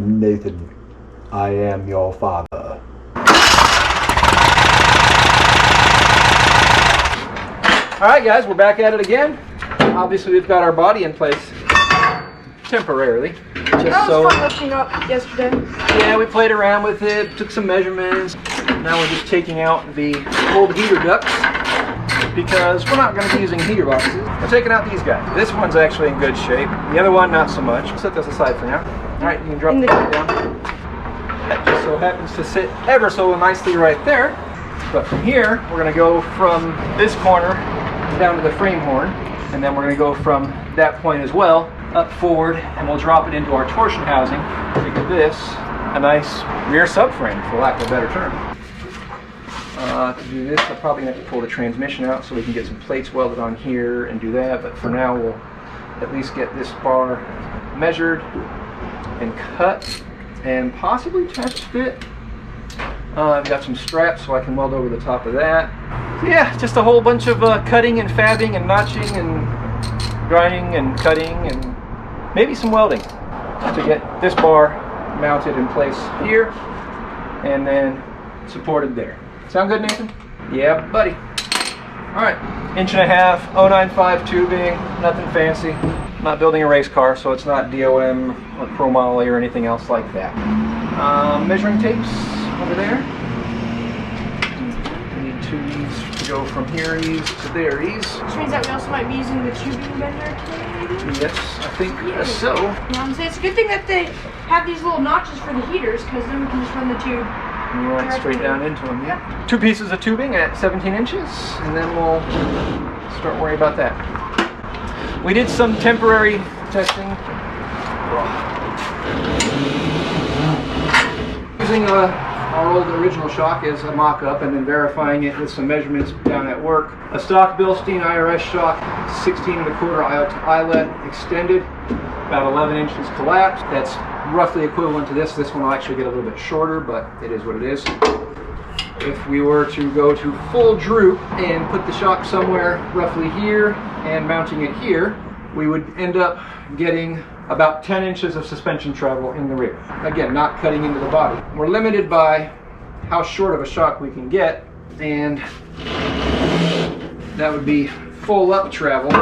Nathan, I am your father. Alright guys, we're back at it again. Obviously we've got our body in place temporarily. That was fun lifting up yesterday. Yeah, we played around with it, took some measurements. Now we're just taking out the old heater ducts because we're not going to be using heater boxes. We're taking out these guys. This one's actually in good shape. The other one, not so much. Set this aside for now. Alright, you can drop that down. That just so happens to sit ever so nicely right there. But from here, we're going to go from this corner down to the frame horn. And then we're going to go from that point as well up forward, and we'll drop it into our torsion housing to give this a nice rear subframe, for lack of a better term. To do this, I'll probably have to pull the transmission out so we can get some plates welded on here and do that, but for now we'll at least get this bar measured and cut and possibly test fit. I've got some straps so I can weld over the top of that. So yeah, just a whole bunch of cutting and fabbing and notching and grinding and cutting and maybe some welding to get this bar mounted in place here and then supported there. Sound good, Nathan? Yeah, buddy. Alright, 1.5 inch 095 tubing, nothing fancy. I'm not building a race car, so it's not DOM or chromoly or anything else like that. Measuring tapes over there. We need 2 ease to go from here ease to there ease. Which means that we also might be using the tubing bender today, maybe? Yes, I think so. It's a good thing that they have these little notches for the heaters, because then we can just run the tube right straight down into them. Yeah. 2 pieces of tubing at 17 inches, and then we'll start worrying about that. We did some temporary testing. Using our old original shock as a mock-up and then verifying it with some measurements down at work. A stock Bilstein IRS shock, 16¼ eyelet extended, about 11 inches collapsed. That's roughly equivalent to this. This one will actually get a little bit shorter, but it is what it is. If we were to go to full droop and put the shock somewhere roughly here and mounting it here, we would end up getting about 10 inches of suspension travel in the rear. Again, not cutting into the body. We're limited by how short of a shock we can get, and that would be full up travel,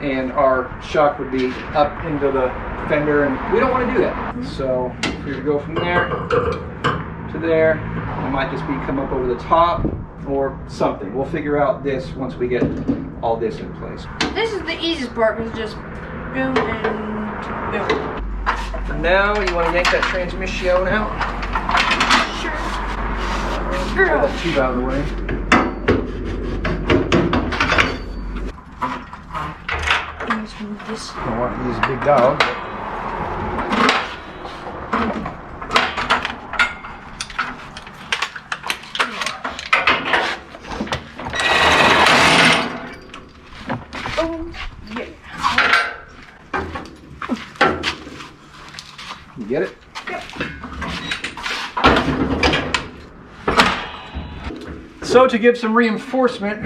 and our shock would be up into the fender, and we don't want to do that. So if we go from there to there, it might just be come up over the top or something. We'll figure out this once we get all this in place. This is the easiest part, because just boom and boom. For now, you want to yank that transmission out? Sure. Pull that tube out of the way. I don't want to use a big dog. You get it? Yep. So to give some reinforcement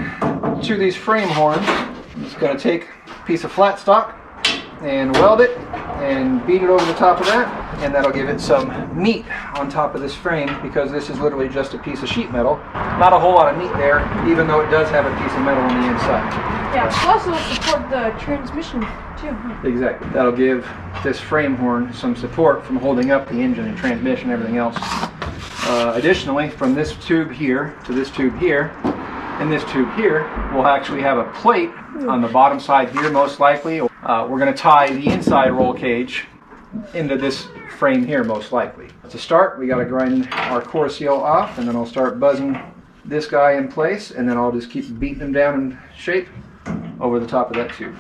to these frame horns, I'm just going to take a piece of flat stock and weld it and beat it over the top of that, and that'll give it some meat on top of this frame, because this is literally just a piece of sheet metal. Not a whole lot of meat there, even though it does have a piece of metal on the inside. Yeah, plus it'll support the transmission too. Exactly. That'll give this frame horn some support from holding up the engine and transmission and everything else. Additionally, from this tube here to this tube here and this tube here, we'll actually have a plate on the bottom side here, most likely. We're going to tie the inside roll cage into this frame here, most likely. To start, we got to grind our core seal off, and then I'll start buzzing this guy in place, and then I'll just keep beating them down in shape over the top of that tube.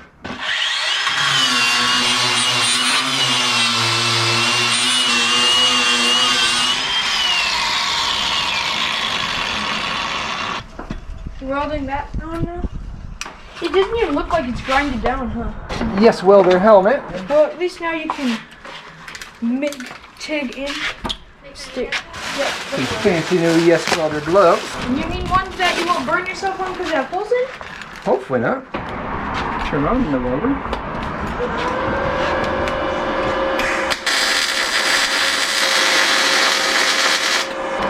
Welding that on now? It doesn't even look like it's grinded down, huh? Yes, welder helmet. Well, at least now you can TIG in. Stick. Yep. These fancy new Yes Welder gloves. You mean ones that you won't burn yourself on because they have holes in? Hopefully not. Turn on the welder.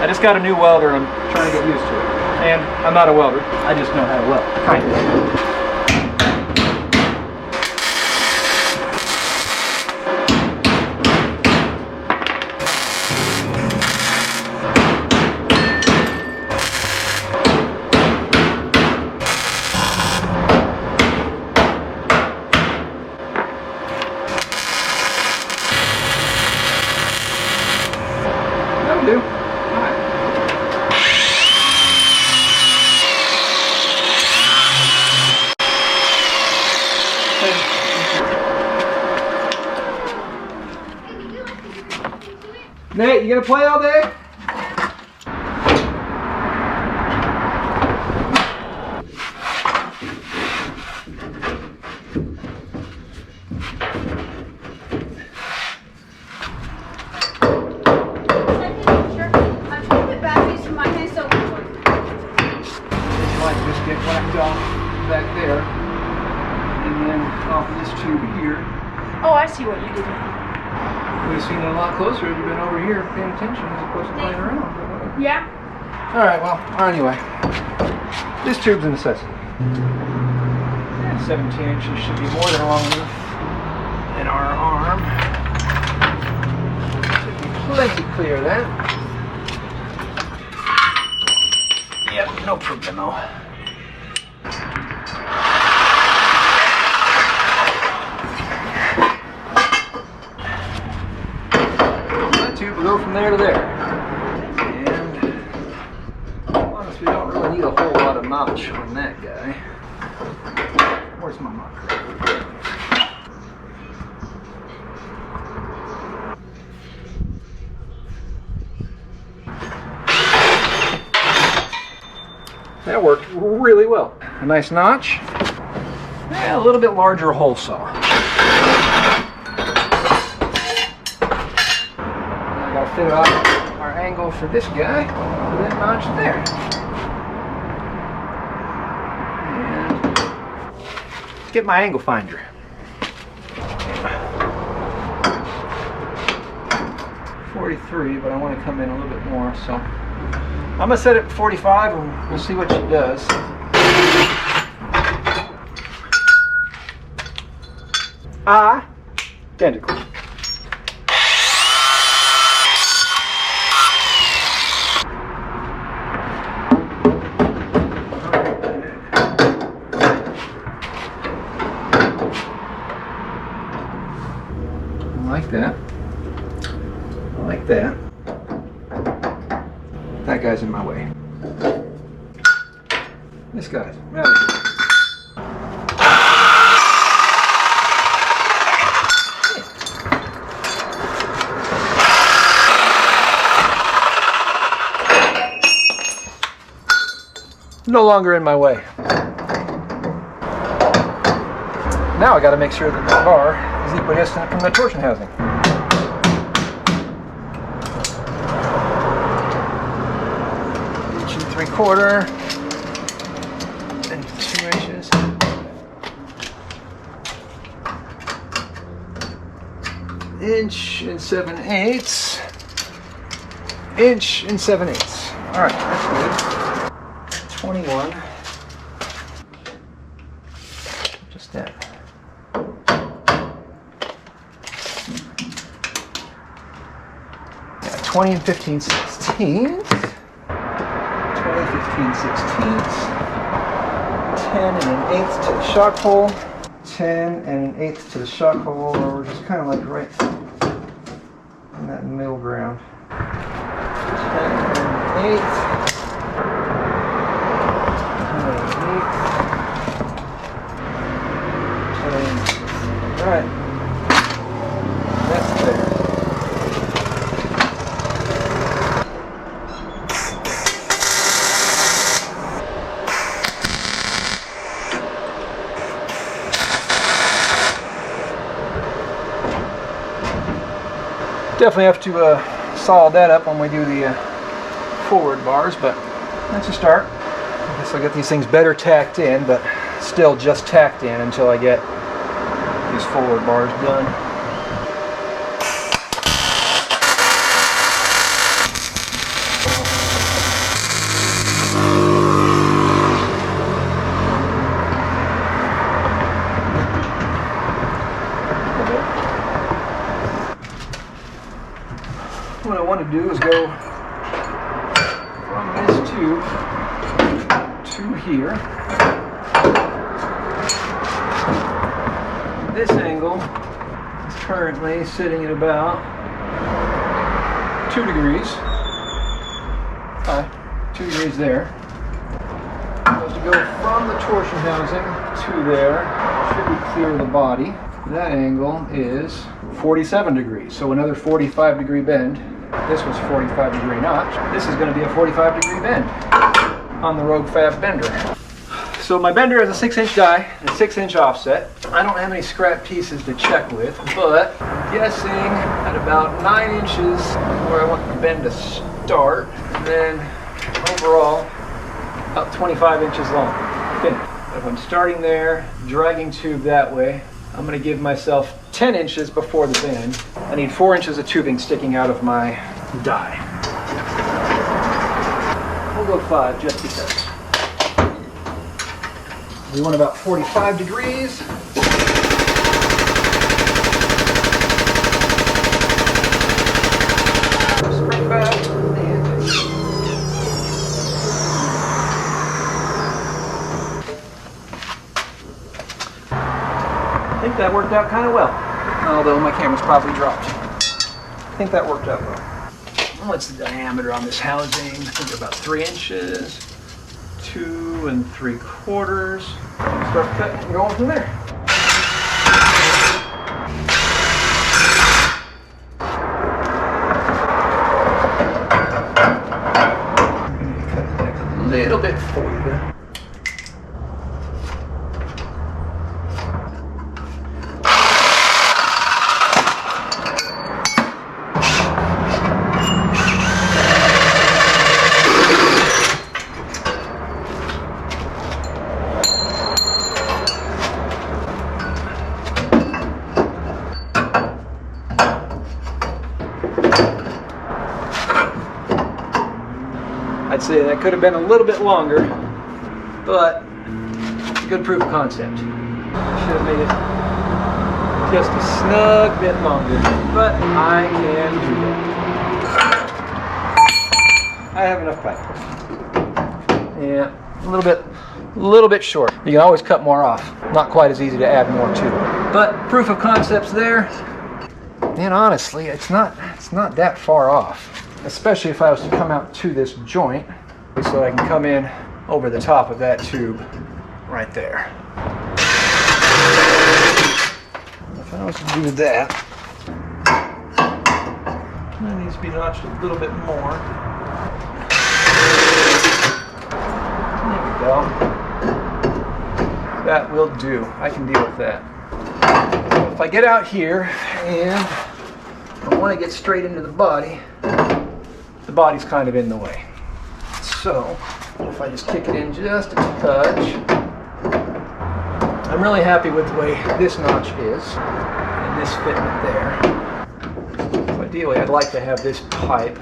I just got a new welder and I'm trying to get used to it. And I'm not a welder, I just know how to weld, kind of. That'll do. Nate, you gonna play all day? Get whacked off back there, and then off this tube here. Oh, I see what you did. We've seen it a lot closer if you've been over here paying attention as opposed to playing around. Yeah. Alright, well, anyway. This tube's a necessity. 17 inches should be more than long enough in our arm. Should be plenty clear of that. Yep, no problemo. Tube will go from there to there. And honestly, we don't really need a whole lot of notch on that guy. Where's my marker? That worked really well. A nice notch. Yeah, a little bit larger hole saw. Fit off our angle for this guy for that notch there. And get my angle finder. .43, but I want to come in a little bit more, so I'm gonna set it at 45 and we'll see what she does. Identical. Like that. Like that. That guy's in my way. This guy's out of here. No longer in my way. Now I got to make sure that the bar is equidistant from the torsion housing. Inch and 3/4 and 2 inches. Inch and 7/8. Inch and 7/8. All right, that's good. 21. Just that. 20 and 15/16. 20, 15/16. 10 and an eighth to the shock hole. 10 and an eighth to the shock hole, or we're just kind of like right in that middle ground. 10 and an eighth. 10 and an eighth. All right. That's there. Definitely have to solid that up when we do the forward bars, but that's a start. I guess I'll get these things better tacked in, but still just tacked in until I get these forward bars done. what I want to do is go from this tube to here. This angle is currently sitting at about 2 degrees. 2 degrees there. Supposed to go from the torsion housing to there. Should be clear of the body. That angle is 47 degrees, so another 45 degree bend. This was 45 degree notch. This is going to be a 45 degree bend on the Rogue Fab bender. So my bender is a 6-inch die and a 6-inch offset. I don't have any scrap pieces to check with, but I'm guessing at about 9 inches where I want the bend to start, and then overall about 25 inches long. Finished. If I'm starting there, dragging tube that way, I'm going to give myself 10 inches before the bend. I need 4 inches of tubing sticking out of my die. We'll go 5 just because. We want about 45 degrees. Spring back and I think that worked out kind of well. Although my camera's probably dropped. I think that worked out well. What's the diameter on this housing? I think about 3 inches. 2 3/4. Start cutting and going from there. Cut the deck a little bit for you. I'd say that could have been a little bit longer, but it's a good proof of concept. Should have made it just a snug bit longer, but I can do that. I have enough pipe. Yeah, a little bit short. You can always cut more off. Not quite as easy to add more to. But proof of concept's there. And honestly, it's not that far off. Especially if I was to come out to this joint, so I can come in over the top of that tube right there. If I was to do that, that needs to be notched a little bit more. There we go. That will do. I can deal with that. If I get out here and I want to get straight into the body, the body's kind of in the way. So, if I just kick it in just a touch, I'm really happy with the way this notch is, and this fitment there. So ideally, I'd like to have this pipe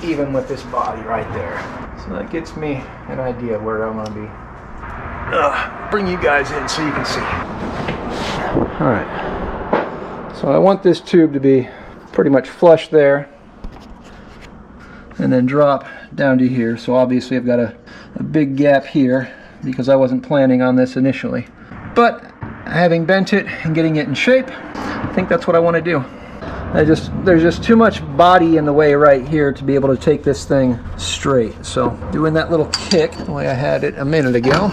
even with this body right there. So that gets me an idea of where I want to be. Bring you guys in so you can see. Alright, so I want this tube to be pretty much flush there, and then drop down to here. So obviously I've got a big gap here because I wasn't planning on this initially. But having bent it and getting it in shape, I think that's what I want to do. There's just too much body in the way right here to be able to take this thing straight. So doing that little kick the way I had it a minute ago,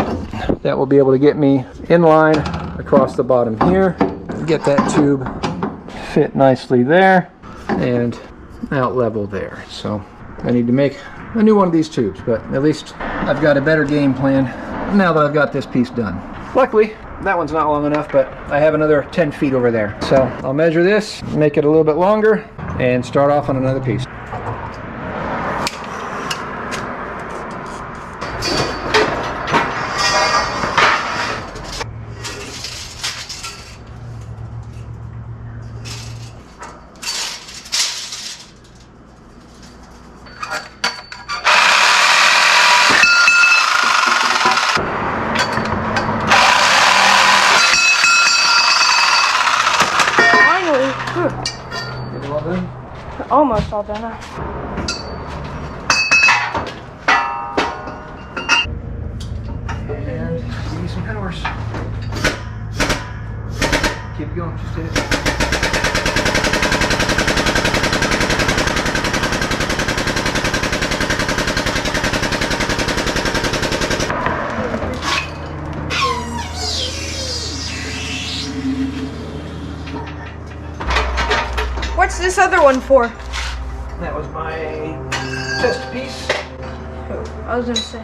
that will be able to get me in line across the bottom here, get that tube fit nicely there and out level there. So I need to make a new one of these tubes, but at least I've got a better game plan now that I've got this piece done. Luckily, that one's not long enough, but I have another 10 feet over there. So I'll measure this, make it a little bit longer, and start off on another piece. Get it all done? Almost all done. And give me some powers. Keep going, just hit it. What's this other one for? That was my test piece. I was gonna say.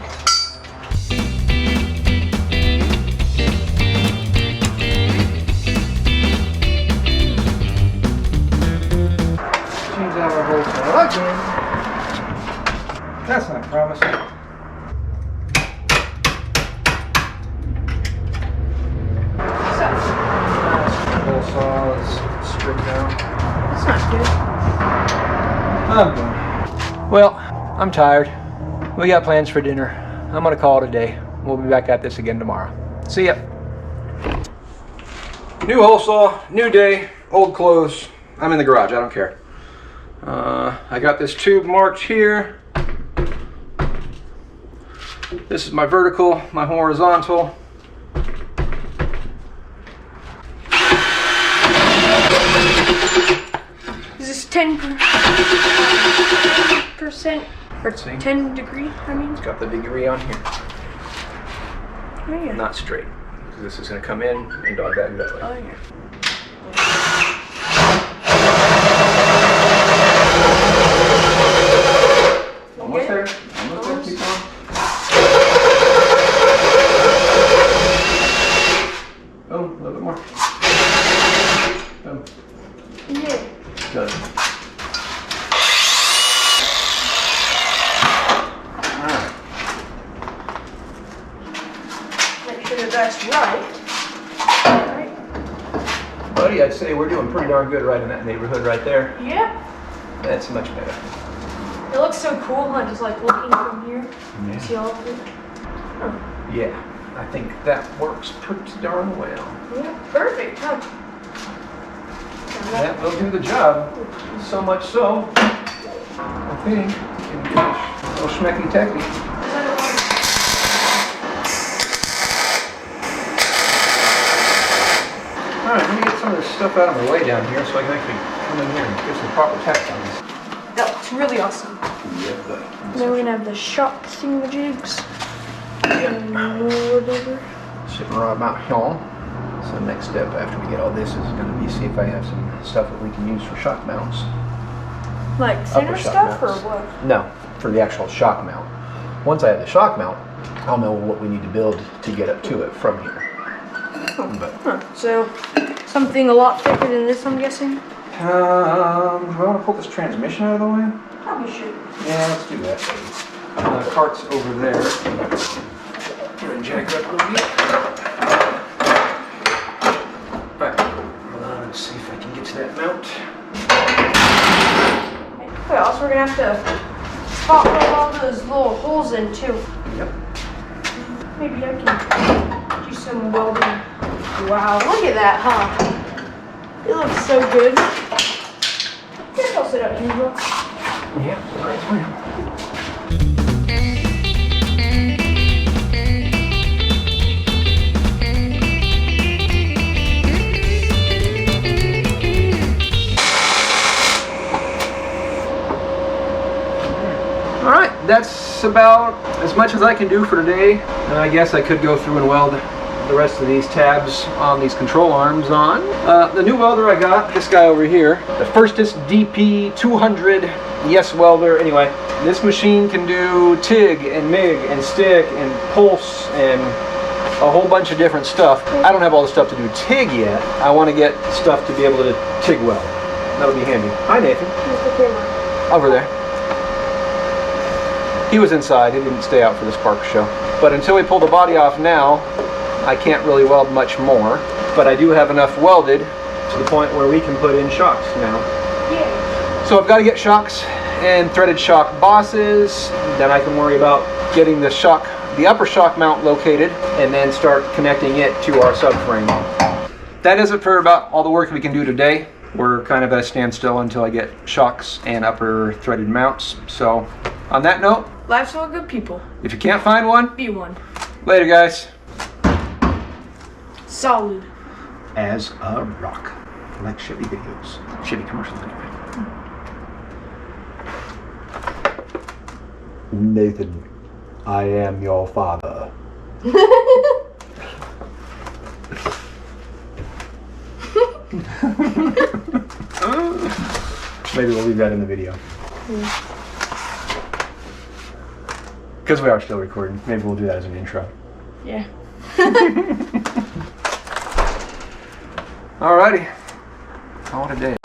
Change out our whole tail again. That's not promising. Hole saw is stripped out. That's not good. Well, I'm tired. We got plans for dinner. I'm gonna call it a day. We'll be back at this again tomorrow. See ya. New hole saw, new day, old clothes. I'm in the garage, I don't care. I got this tube marked here. This is my vertical, my horizontal. Is this 10% or 10 degree? I mean, It's got the degree on here, oh yeah. not straight. This is gonna come in and dog that way. Oh yeah. Almost there. Almost there. Keep going. Boom. A little bit more. Boom. Yeah. Done. Alright. Make sure that that's right. Alright. Buddy, I'd say we're doing pretty darn good right in that neighborhood right there. Yeah. That's much better. It looks so cool, huh? Just like looking from here. Yeah. See all of it? Huh. Yeah. I think that works pretty darn well. Yeah. Perfect, huh? That will do the job. So much so, I think we can get a little schmecky techy. Alright, let me get some of this stuff out of my way down here so I can actually come in here and get some proper text on this. That looks really awesome. Yeah, buddy. Then we're gonna have the shock thingamajigs. And whatever. Sitting right about here. So the next step after we get all this is going to be see if I have some stuff that we can use for shock mounts. Like center Upper shock stuff or mounts. what? No, for the actual shock mount. Once I have the shock mount, I'll know what we need to build to get up to it from here. But, So, something a lot thicker than this, I'm guessing? do I want to pull this transmission out of the way? Probably should. Yeah, let's do that. The cart's over there. We're going to jack it up a little bit. Alright, let's see if I can get to that mount. Okay, also we're gonna have to spot weld all those little holes in too. Yep. Maybe I can do some welding. Wow, look at that, huh? It looks so good. Guess I'll sit out here, bro. Yeah, nice one. Alright, that's about as much as I can do for today. And I guess I could go through and weld the rest of these tabs on these control arms on. The new welder I got, this guy over here, the Firstis DP200 Yes welder. Anyway, this machine can do TIG and MIG and stick and pulse and a whole bunch of different stuff. I don't have all the stuff to do TIG yet. I want to get stuff to be able to TIG weld. That'll be handy. Hi Nathan. Here's the camera. Over there. He was inside, he didn't stay out for the spark show. But until we pull the body off now, I can't really weld much more. But I do have enough welded to the point where we can put in shocks now. Yeah. So I've got to get shocks and threaded shock bosses. Then I can worry about getting the upper shock mount located and then start connecting it to our subframe. That is it for about all the work we can do today. we're kind of at a standstill until I get shocks and upper threaded mounts. So on that note, Life's all good, people. if you can't find one, Be one. later guys. Solid. As a rock. Like shitty videos. Shitty commercials anyway. Nathan, I am your father. Maybe we'll leave that in the video. Because we are still recording. Maybe we'll do that as an intro. Yeah. Alrighty. Call it a day.